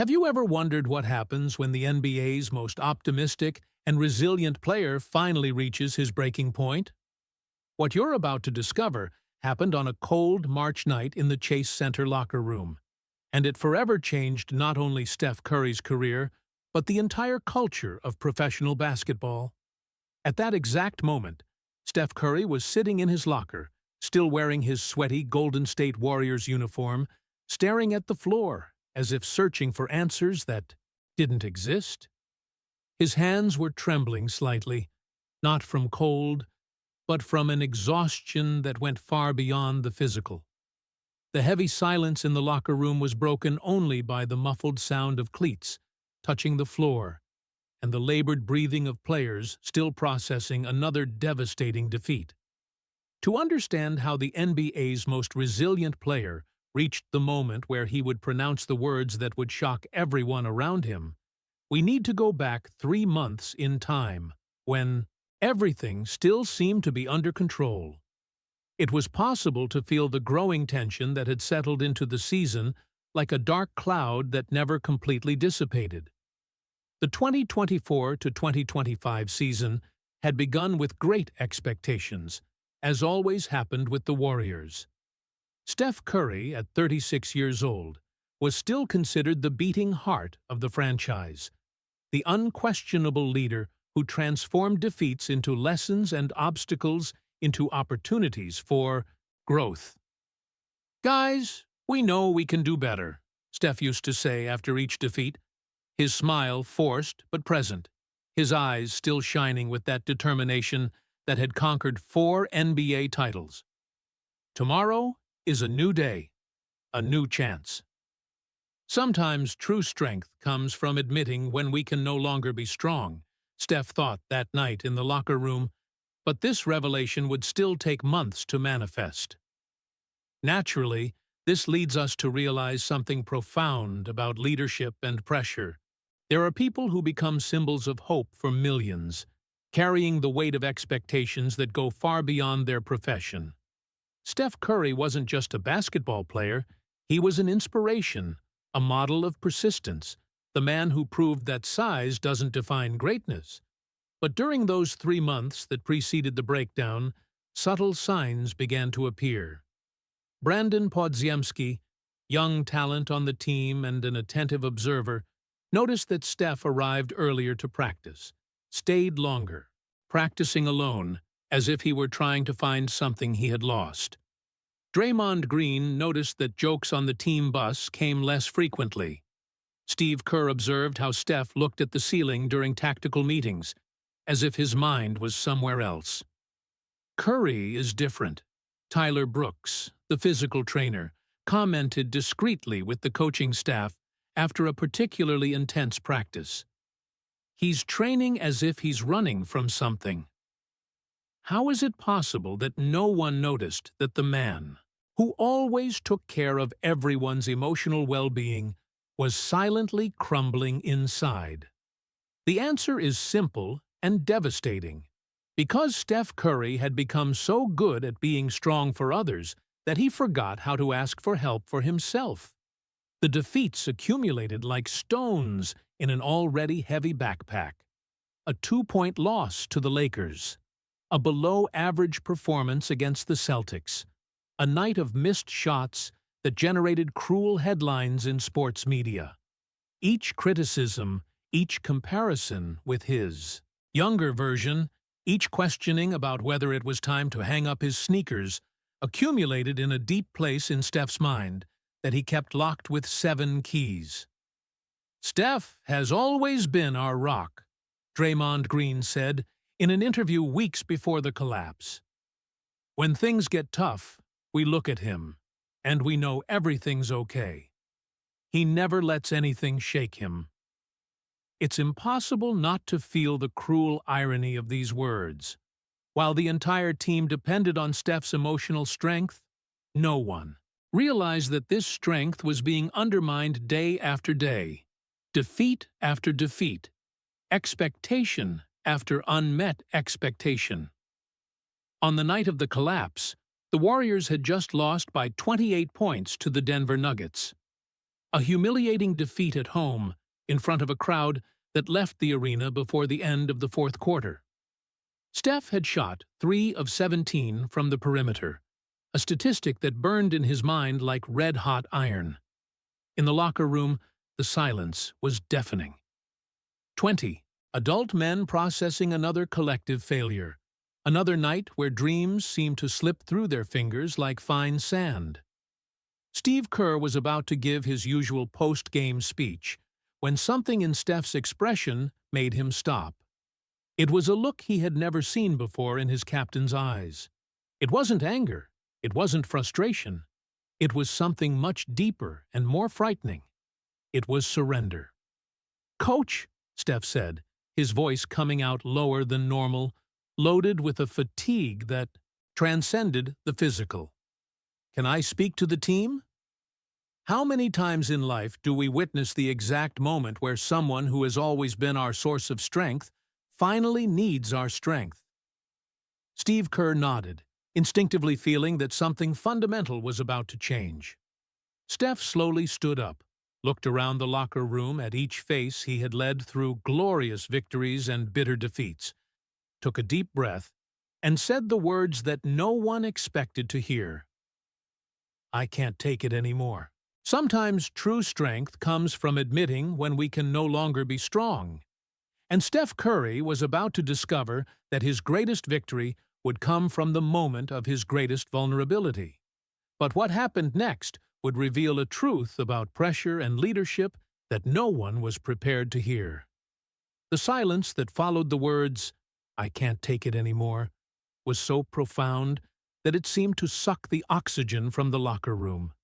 Have you ever wondered what happens when the NBA's most optimistic and resilient player finally reaches his breaking point? What you're about to discover happened on a cold March night in the Chase Center locker room, and it forever changed not only Steph Curry's career, but the entire culture of professional basketball. At that exact moment, Steph Curry was sitting in his locker, still wearing his sweaty Golden State Warriors uniform, staring at the floor as if searching for answers that didn't exist. His hands were trembling slightly, not from cold, but from an exhaustion that went far beyond the physical. The heavy silence in the locker room was broken only by the muffled sound of cleats touching the floor and the labored breathing of players still processing another devastating defeat. To understand how the NBA's most resilient player reached the moment where he would pronounce the words that would shock everyone around him, we need to go back 3 months in time, when everything still seemed to be under control. It was possible to feel the growing tension that had settled into the season like a dark cloud that never completely dissipated. The 2024 to 2025 season had begun with great expectations, as always happened with the Warriors. Steph Curry, at 36 years old, was still considered the beating heart of the franchise, the unquestionable leader who transformed defeats into lessons and obstacles into opportunities for growth. "Guys, we know we can do better," Steph used to say after each defeat, his smile forced but present, his eyes still shining with that determination that had conquered 4 NBA titles. "Tomorrow is a new day, a new chance." Sometimes true strength comes from admitting when we can no longer be strong, Steph thought that night in the locker room, but this revelation would still take months to manifest. Naturally, this leads us to realize something profound about leadership and pressure. There are people who become symbols of hope for millions, carrying the weight of expectations that go far beyond their profession. Steph Curry wasn't just a basketball player, he was an inspiration, a model of persistence, the man who proved that size doesn't define greatness. But during those 3 months that preceded the breakdown, subtle signs began to appear. Brandon Podziemski, young talent on the team and an attentive observer, noticed that Steph arrived earlier to practice, stayed longer, practicing alone, as if he were trying to find something he had lost. Draymond Green noticed that jokes on the team bus came less frequently. Steve Kerr observed how Steph looked at the ceiling during tactical meetings, as if his mind was somewhere else. "Curry is different," Tyler Brooks, the physical trainer, commented discreetly with the coaching staff after a particularly intense practice. "He's training as if he's running from something." How is it possible that no one noticed that the man, who always took care of everyone's emotional well-being, was silently crumbling inside? The answer is simple and devastating. Because Steph Curry had become so good at being strong for others that he forgot how to ask for help for himself. The defeats accumulated like stones in an already heavy backpack. A 2-point loss to the Lakers, a below-average performance against the Celtics, a night of missed shots that generated cruel headlines in sports media. Each criticism, each comparison with his younger version, each questioning about whether it was time to hang up his sneakers, accumulated in a deep place in Steph's mind that he kept locked with 7 keys. "Steph has always been our rock," Draymond Green said in an interview weeks before the collapse. "When things get tough, we look at him, and we know everything's okay. He never lets anything shake him." It's impossible not to feel the cruel irony of these words. While the entire team depended on Steph's emotional strength, no one realized that this strength was being undermined day after day, defeat after defeat, expectation after unmet expectation. On the night of the collapse, the Warriors had just lost by 28 points to the Denver Nuggets. A humiliating defeat at home, in front of a crowd that left the arena before the end of the fourth quarter. Steph had shot 3 of 17 from the perimeter, a statistic that burned in his mind like red-hot iron. In the locker room, the silence was deafening. 20 adult men processing another collective failure, another night where dreams seemed to slip through their fingers like fine sand. Steve Kerr was about to give his usual post-game speech when something in Steph's expression made him stop. It was a look he had never seen before in his captain's eyes. It wasn't anger. It wasn't frustration. It was something much deeper and more frightening. It was surrender. "Coach," Steph said, his voice coming out lower than normal, loaded with a fatigue that transcended the physical. "Can I speak to the team?" How many times in life do we witness the exact moment where someone who has always been our source of strength finally needs our strength? Steve Kerr nodded, instinctively feeling that something fundamental was about to change. Steph slowly stood up, looked around the locker room at each face he had led through glorious victories and bitter defeats, took a deep breath, and said the words that no one expected to hear. "I can't take it anymore." Sometimes true strength comes from admitting when we can no longer be strong. And Steph Curry was about to discover that his greatest victory would come from the moment of his greatest vulnerability. But what happened next would reveal a truth about pressure and leadership that no one was prepared to hear. The silence that followed the words, "I can't take it anymore," was so profound that it seemed to suck the oxygen from the locker room.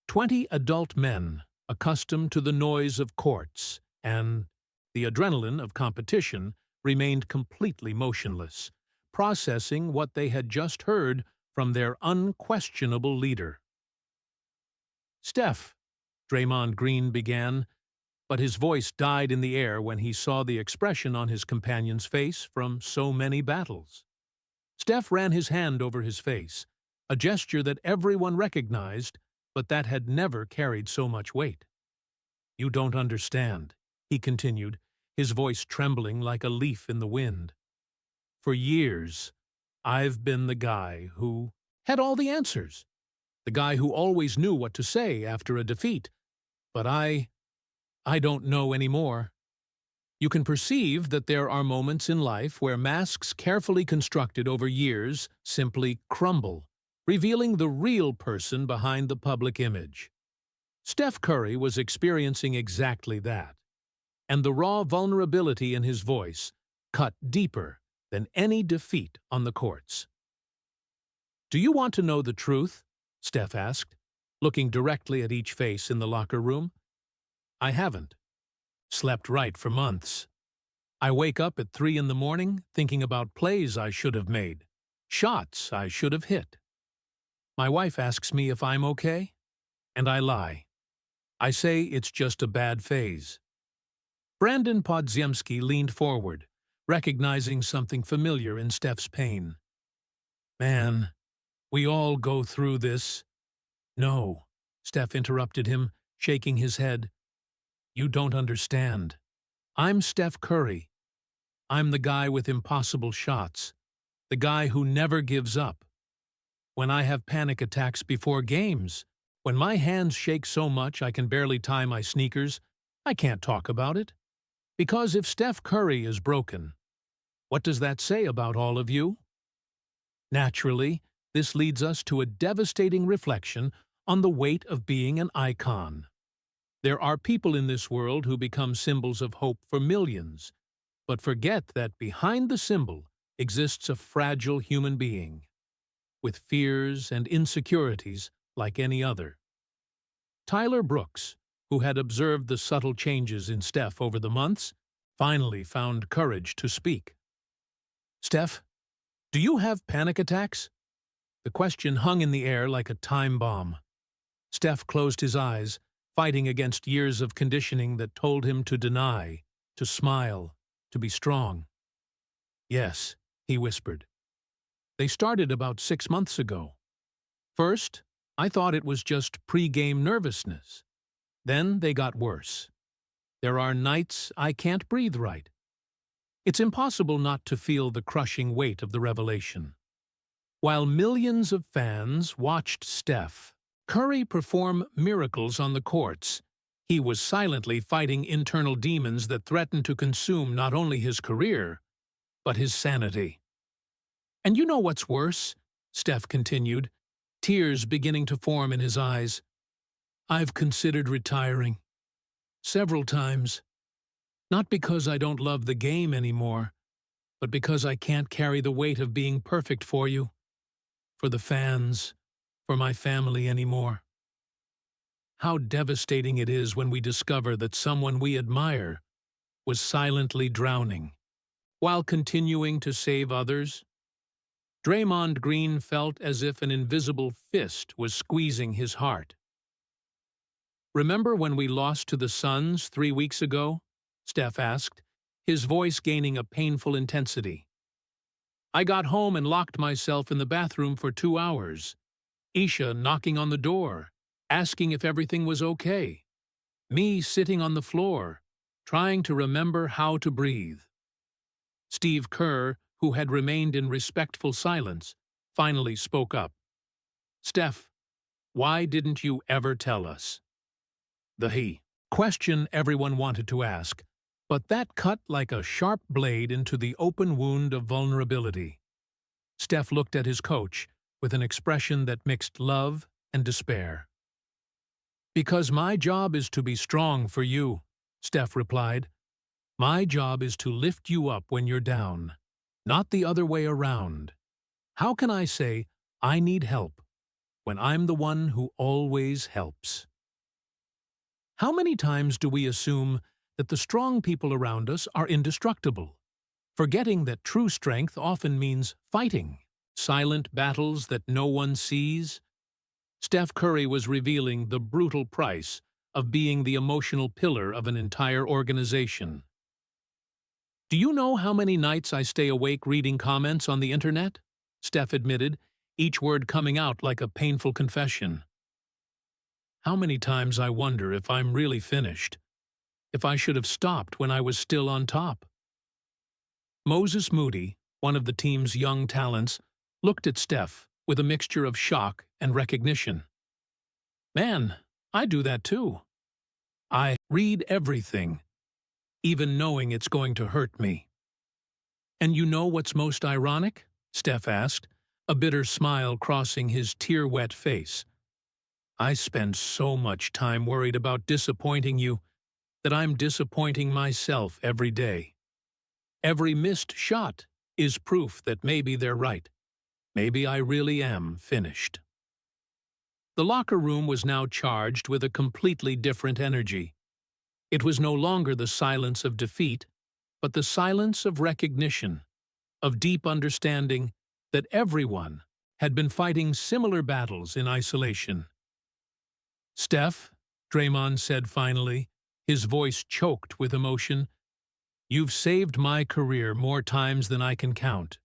20 adult men, accustomed to the noise of courts and the adrenaline of competition, remained completely motionless, processing what they had just heard from their unquestionable leader. "Steph," Draymond Green began, but his voice died in the air when he saw the expression on his companion's face from so many battles. Steph ran his hand over his face, a gesture that everyone recognized, but that had never carried so much weight. "You don't understand," he continued, his voice trembling like a leaf in the wind. "For years, I've been the guy who had all the answers, the guy who always knew what to say after a defeat. But I don't know anymore." You can perceive that there are moments in life where masks carefully constructed over years simply crumble, revealing the real person behind the public image. Steph Curry was experiencing exactly that, and the raw vulnerability in his voice cut deeper than any defeat on the courts. "Do you want to know the truth?" Steph asked, looking directly at each face in the locker room. "I haven't. Slept right for months. I wake up at 3 in the morning thinking about plays I should have made, shots I should have hit. My wife asks me if I'm okay, and I lie. I say it's just a bad phase." Brandon Podziemski leaned forward, recognizing something familiar in Steph's pain. "Man, we all go through this." "No," Steph interrupted him, shaking his head. "You don't understand. I'm Steph Curry. I'm the guy with impossible shots, the guy who never gives up. When I have panic attacks before games, when my hands shake so much I can barely tie my sneakers, I can't talk about it. Because if Steph Curry is broken, what does that say about all of you?" Naturally, this leads us to a devastating reflection on the weight of being an icon. There are people in this world who become symbols of hope for millions, but forget that behind the symbol exists a fragile human being, with fears and insecurities like any other. Tyler Brooks, who had observed the subtle changes in Steph over the months, finally found courage to speak. "Steph, do you have panic attacks?" The question hung in the air like a time bomb. Steph closed his eyes, fighting against years of conditioning that told him to deny, to smile, to be strong. "Yes," he whispered. "They started about 6 months ago. First, I thought it was just pre-game nervousness. Then they got worse. There are nights I can't breathe right. It's impossible not to feel the crushing weight of the revelation. While millions of fans watched Steph Curry perform miracles on the courts, he was silently fighting internal demons that threatened to consume not only his career, but his sanity. And you know what's worse? Steph continued, tears beginning to form in his eyes. I've considered retiring. Several times. Not because I don't love the game anymore, but because I can't carry the weight of being perfect for you, for the fans, for my family anymore. How devastating it is when we discover that someone we admire was silently drowning, while continuing to save others. Draymond Green felt as if an invisible fist was squeezing his heart. Remember when we lost to the Suns 3 weeks ago? Steph asked, his voice gaining a painful intensity. I got home and locked myself in the bathroom for 2 hours. Isha knocking on the door, asking if everything was okay. Me sitting on the floor, trying to remember how to breathe. Steve Kerr, who had remained in respectful silence, finally spoke up. Steph, why didn't you ever tell us? The question everyone wanted to ask, but that cut like a sharp blade into the open wound of vulnerability. Steph looked at his coach with an expression that mixed love and despair. Because my job is to be strong for you, Steph replied. My job is to lift you up when you're down, not the other way around. How can I say, I need help, when I'm the one who always helps? How many times do we assume that the strong people around us are indestructible, forgetting that true strength often means fighting, silent battles that no one sees? Steph Curry was revealing the brutal price of being the emotional pillar of an entire organization. Do you know how many nights I stay awake reading comments on the internet? Steph admitted, each word coming out like a painful confession. How many times I wonder if I'm really finished, if I should have stopped when I was still on top. Moses Moody, one of the team's young talents, looked at Steph with a mixture of shock and recognition. Man, I do that too. I read everything, even knowing it's going to hurt me. And you know what's most ironic? Steph asked, a bitter smile crossing his tear-wet face. I spend so much time worried about disappointing you that I'm disappointing myself every day. Every missed shot is proof that maybe they're right. Maybe I really am finished. The locker room was now charged with a completely different energy. It was no longer the silence of defeat, but the silence of recognition, of deep understanding that everyone had been fighting similar battles in isolation. Steph, Draymond said finally, his voice choked with emotion, you've saved my career more times than I can count.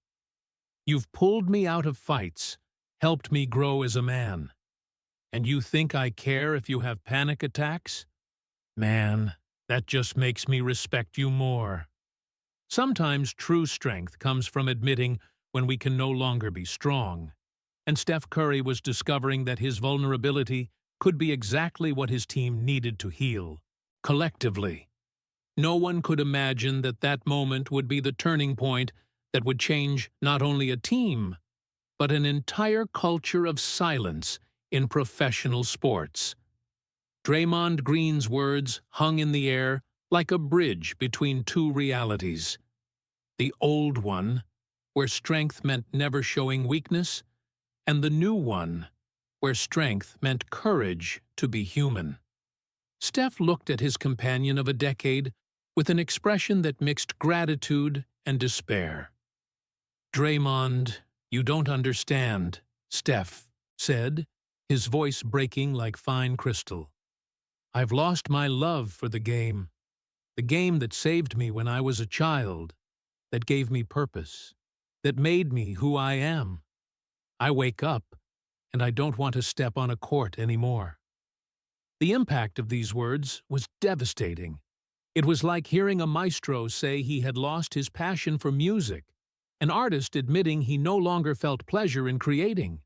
You've pulled me out of fights, helped me grow as a man. And you think I care if you have panic attacks? Man, that just makes me respect you more. Sometimes true strength comes from admitting when we can no longer be strong. And Steph Curry was discovering that his vulnerability could be exactly what his team needed to heal, collectively. No one could imagine that that moment would be the turning point that would change not only a team, but an entire culture of silence in professional sports. Draymond Green's words hung in the air like a bridge between two realities. The old one, where strength meant never showing weakness, and the new one, where strength meant courage to be human. Steph looked at his companion of a decade with an expression that mixed gratitude and despair. Draymond, you don't understand, Steph said, his voice breaking like fine crystal. I've lost my love for the game that saved me when I was a child, that gave me purpose, that made me who I am. I wake up, and I don't want to step on a court anymore. The impact of these words was devastating. It was like hearing a maestro say he had lost his passion for music, an artist admitting he no longer felt pleasure in creating.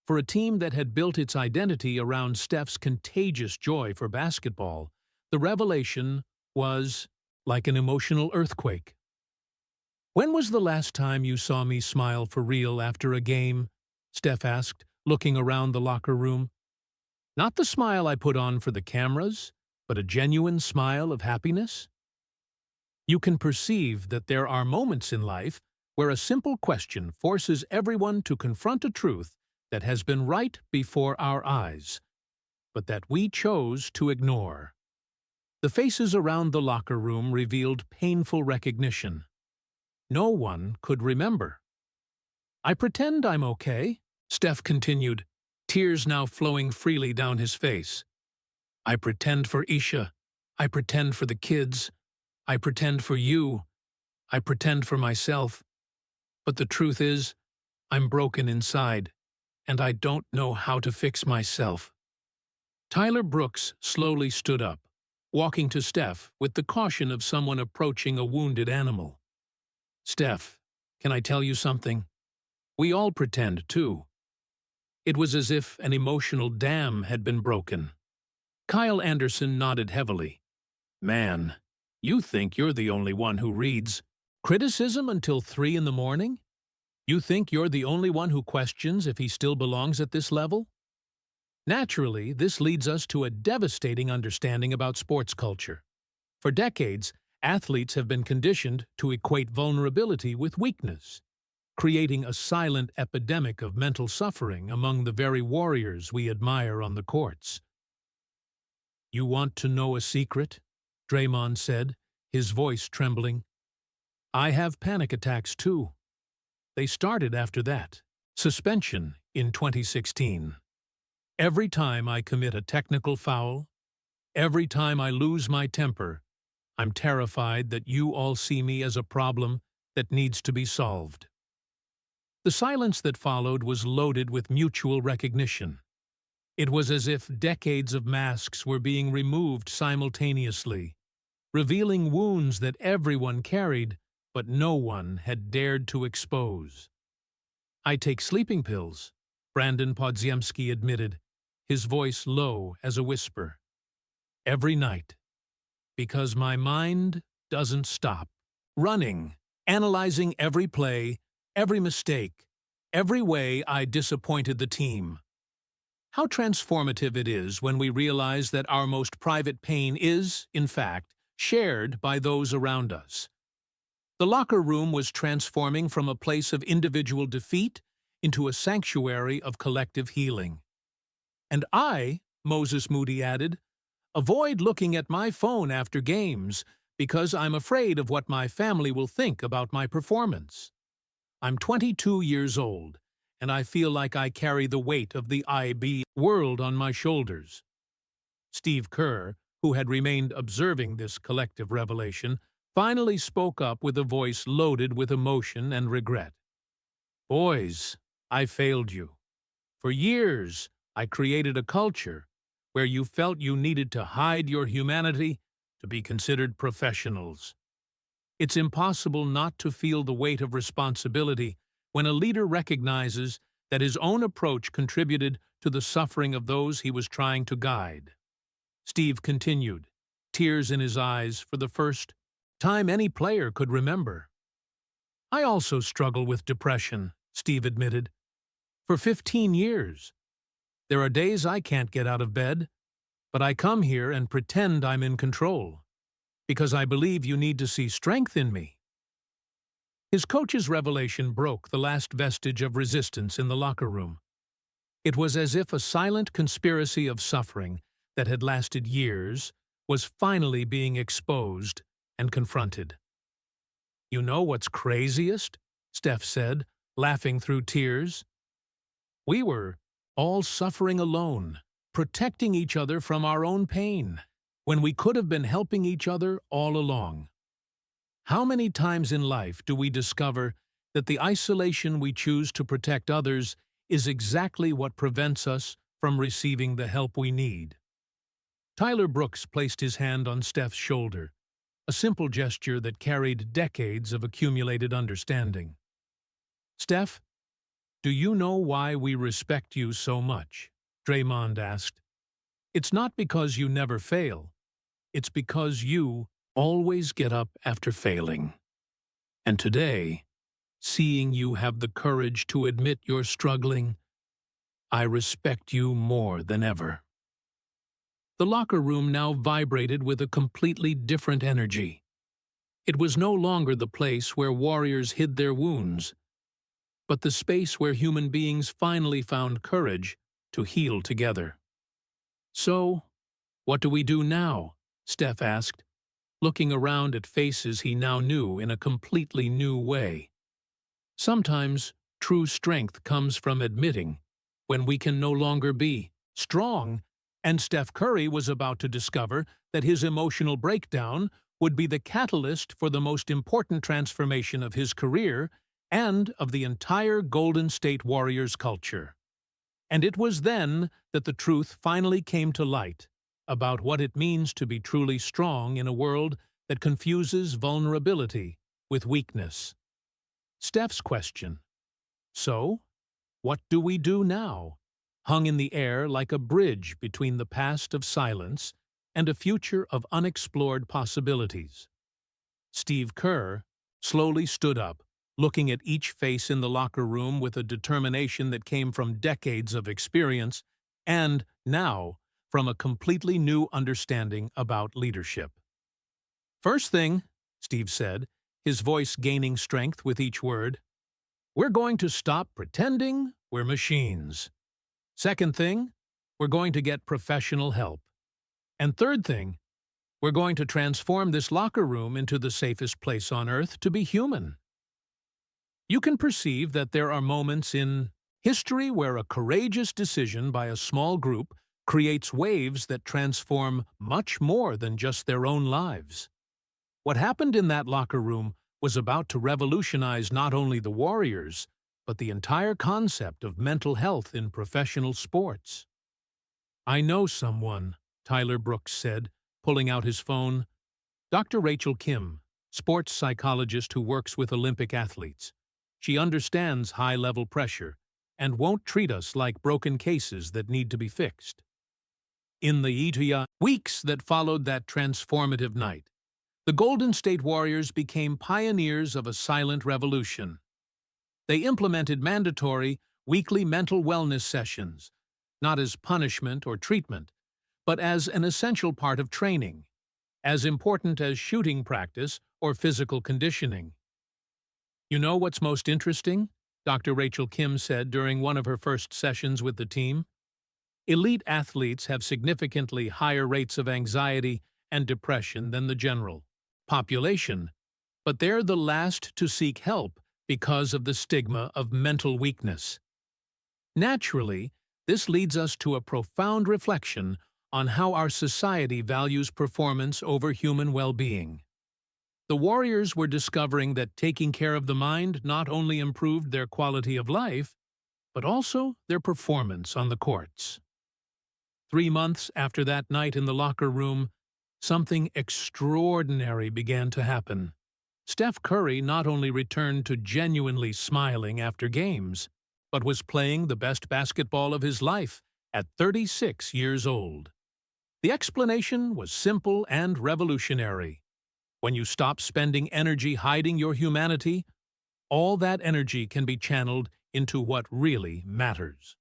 For a team that had built its identity around Steph's contagious joy for basketball, the revelation was like an emotional earthquake. "When was the last time you saw me smile for real after a game?" Steph asked, looking around the locker room. "Not the smile I put on for the cameras, but a genuine smile of happiness?" You can perceive that there are moments in life where a simple question forces everyone to confront a truth that has been right before our eyes, but that we chose to ignore. The faces around the locker room revealed painful recognition. No one could remember. "I pretend I'm okay," Steph continued, tears now flowing freely down his face. "I pretend for Isha. I pretend for the kids. I pretend for you. I pretend for myself. But the truth is, I'm broken inside, and I don't know how to fix myself." Tyler Brooks slowly stood up, walking to Steph with the caution of someone approaching a wounded animal. "Steph, can I tell you something? We all pretend, too." It was as if an emotional dam had been broken. Kyle Anderson nodded heavily. "Man, you think you're the only one who reads criticism until 3 in the morning? You think you're the only one who questions if he still belongs at this level?" Naturally, this leads us to a devastating understanding about sports culture. For decades, athletes have been conditioned to equate vulnerability with weakness, creating a silent epidemic of mental suffering among the very warriors we admire on the courts. "You want to know a secret?" Draymond said, his voice trembling. "I have panic attacks too. They started after that suspension in 2016. Every time I commit a technical foul, every time I lose my temper, I'm terrified that you all see me as a problem that needs to be solved." The silence that followed was loaded with mutual recognition. It was as if decades of masks were being removed simultaneously, revealing wounds that everyone carried, but no one had dared to expose. "I take sleeping pills," Brandon Podziemski admitted, his voice low as a whisper. "Every night. Because my mind doesn't stop. Running, analyzing every play, every mistake, every way I disappointed the team." How transformative it is when we realize that our most private pain is, in fact, shared by those around us. The locker room was transforming from a place of individual defeat into a sanctuary of collective healing. "And I," Moses Moody added, "avoid looking at my phone after games because I'm afraid of what my family will think about my performance. I'm 22 years old, and I feel like I carry the weight of the IB world on my shoulders." Steve Kerr, who had remained observing this collective revelation, finally spoke up with a voice loaded with emotion and regret. "Boys, I failed you. For years, I created a culture where you felt you needed to hide your humanity to be considered professionals. It's impossible not to feel the weight of responsibility when a leader recognizes that his own approach contributed to the suffering of those he was trying to guide." Steve continued, tears in his eyes for the first time any player could remember. "I also struggle with depression," Steve admitted. "For 15 years. There are days I can't get out of bed, but I come here and pretend I'm in control, because I believe you need to see strength in me." His coach's revelation broke the last vestige of resistance in the locker room. It was as if a silent conspiracy of suffering that had lasted years was finally being exposed and confronted. "You know what's craziest?" Steph said, laughing through tears. "We were all suffering alone, protecting each other from our own pain, when we could have been helping each other all along. How many times in life do we discover that the isolation we choose to protect others is exactly what prevents us from receiving the help we need?" Tyler Brooks placed his hand on Steph's shoulder, a simple gesture that carried decades of accumulated understanding. "Steph, do you know why we respect you so much?" Draymond asked. "It's not because you never fail. It's because you always get up after failing. And today, seeing you have the courage to admit you're struggling, I respect you more than ever." The locker room now vibrated with a completely different energy. It was no longer the place where warriors hid their wounds, but the space where human beings finally found courage to heal together. "So, what do we do now?" Steph asked, looking around at faces he now knew in a completely new way. "Sometimes true strength comes from admitting when we can no longer be strong," and Steph Curry was about to discover that his emotional breakdown would be the catalyst for the most important transformation of his career and of the entire Golden State Warriors culture. And it was then that the truth finally came to light about what it means to be truly strong in a world that confuses vulnerability with weakness. Steph's question, "So, what do we do now?" hung in the air like a bridge between the past of silence and a future of unexplored possibilities. Steve Kerr slowly stood up, looking at each face in the locker room with a determination that came from decades of experience and, now, from a completely new understanding about leadership. "First thing," Steve said, his voice gaining strength with each word, "we're going to stop pretending we're machines. Second thing, we're going to get professional help. And third thing, we're going to transform this locker room into the safest place on earth to be human." You can perceive that there are moments in history where a courageous decision by a small group creates waves that transform much more than just their own lives. What happened in that locker room was about to revolutionize not only the Warriors, but the entire concept of mental health in professional sports. "I know someone," Tyler Brooks said, pulling out his phone. "Dr. Rachel Kim, sports psychologist who works with Olympic athletes. She understands high-level pressure and won't treat us like broken cases that need to be fixed." In the weeks that followed that transformative night, the Golden State Warriors became pioneers of a silent revolution. They implemented mandatory, weekly mental wellness sessions, not as punishment or treatment, but as an essential part of training, as important as shooting practice or physical conditioning. "You know what's most interesting?" Dr. Rachel Kim said during one of her first sessions with the team. "Elite athletes have significantly higher rates of anxiety and depression than the general population, but they're the last to seek help because of the stigma of mental weakness. Naturally, this leads us to a profound reflection on how our society values performance over human well-being. The Warriors were discovering that taking care of the mind not only improved their quality of life, but also their performance on the courts." 3 months after that night in the locker room, something extraordinary began to happen. Steph Curry not only returned to genuinely smiling after games, but was playing the best basketball of his life at 36 years old. The explanation was simple and revolutionary. When you stop spending energy hiding your humanity, all that energy can be channeled into what really matters.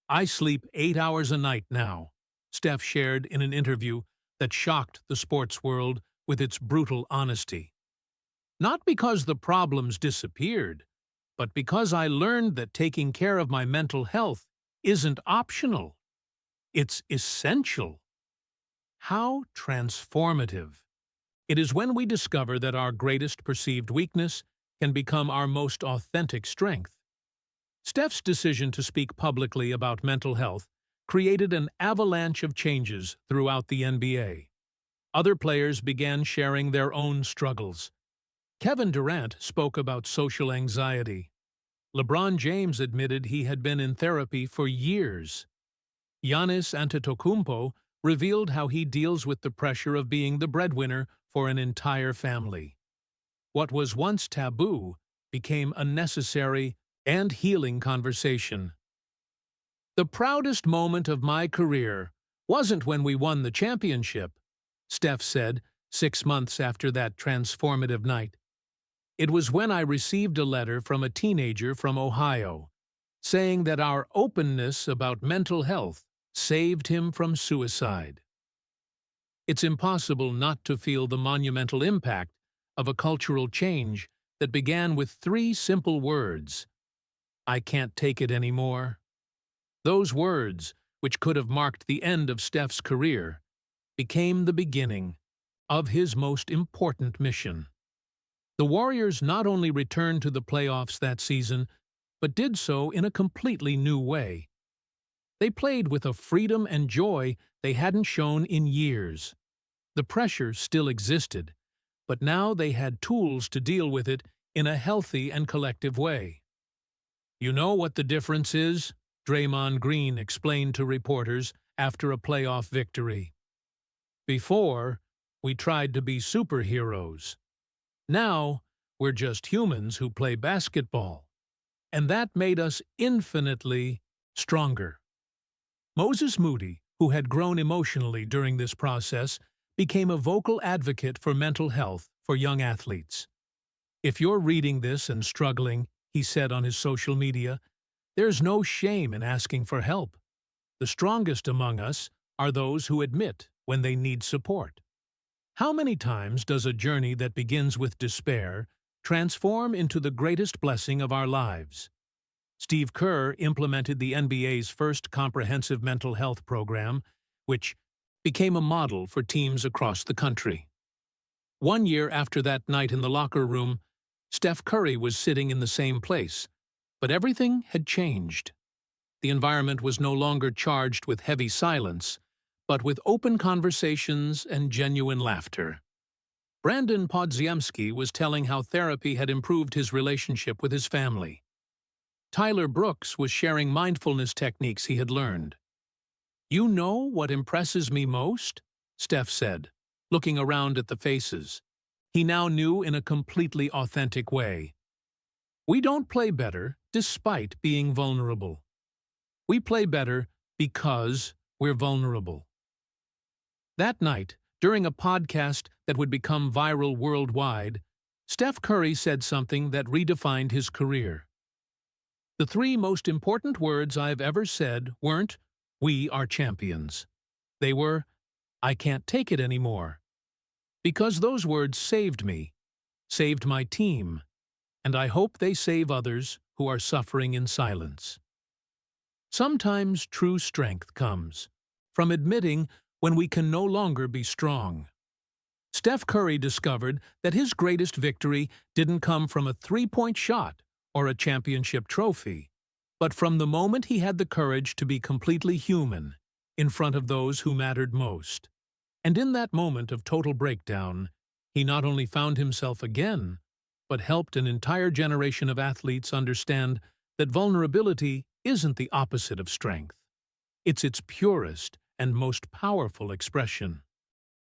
"I sleep 8 hours a night now," Steph shared in an interview that shocked the sports world with its brutal honesty. "Not because the problems disappeared, but because I learned that taking care of my mental health isn't optional. It's essential." How transformative! It is when we discover that our greatest perceived weakness can become our most authentic strength. Steph's decision to speak publicly about mental health created an avalanche of changes throughout the NBA. Other players began sharing their own struggles. Kevin Durant spoke about social anxiety. LeBron James admitted he had been in therapy for years. Giannis Antetokounmpo revealed how he deals with the pressure of being the breadwinner for an entire family. What was once taboo became a necessary and healing conversation. "The proudest moment of my career wasn't when we won the championship," Steph said 6 months after that transformative night. "It was when I received a letter from a teenager from Ohio, saying that our openness about mental health saved him from suicide." It's impossible not to feel the monumental impact of a cultural change that began with 3 simple words: "I can't take it anymore." Those words, which could have marked the end of Steph's career, became the beginning of his most important mission. The Warriors not only returned to the playoffs that season, but did so in a completely new way. They played with a freedom and joy they hadn't shown in years. The pressure still existed, but now they had tools to deal with it in a healthy and collective way. "You know what the difference is?" Draymond Green explained to reporters after a playoff victory. "Before, we tried to be superheroes. Now, we're just humans who play basketball. And that made us infinitely stronger." Moses Moody, who had grown emotionally during this process, became a vocal advocate for mental health for young athletes. "If you're reading this and struggling," he said on his social media, "there's no shame in asking for help. The strongest among us are those who admit when they need support." How many times does a journey that begins with despair transform into the greatest blessing of our lives? Steve Kerr implemented the NBA's first comprehensive mental health program, which became a model for teams across the country. 1 year after that night in the locker room, Steph Curry was sitting in the same place, but everything had changed. The environment was no longer charged with heavy silence, but with open conversations and genuine laughter. Brandon Podziemski was telling how therapy had improved his relationship with his family. Tyler Brooks was sharing mindfulness techniques he had learned. "You know what impresses me most?" Steph said, looking around at the faces. He now knew in a completely authentic way. "We don't play better despite being vulnerable. We play better because we're vulnerable." That night, during a podcast that would become viral worldwide, Steph Curry said something that redefined his career. "The 3 most important words I've ever said weren't, 'We are champions.' They were, 'I can't take it anymore.' Because those words saved me, saved my team, and I hope they save others who are suffering in silence." Sometimes true strength comes from admitting when we can no longer be strong. Steph Curry discovered that his greatest victory didn't come from a 3-point shot or a championship trophy, but from the moment he had the courage to be completely human in front of those who mattered most. And in that moment of total breakdown, he not only found himself again, but helped an entire generation of athletes understand that vulnerability isn't the opposite of strength. It's its purest and most powerful expression.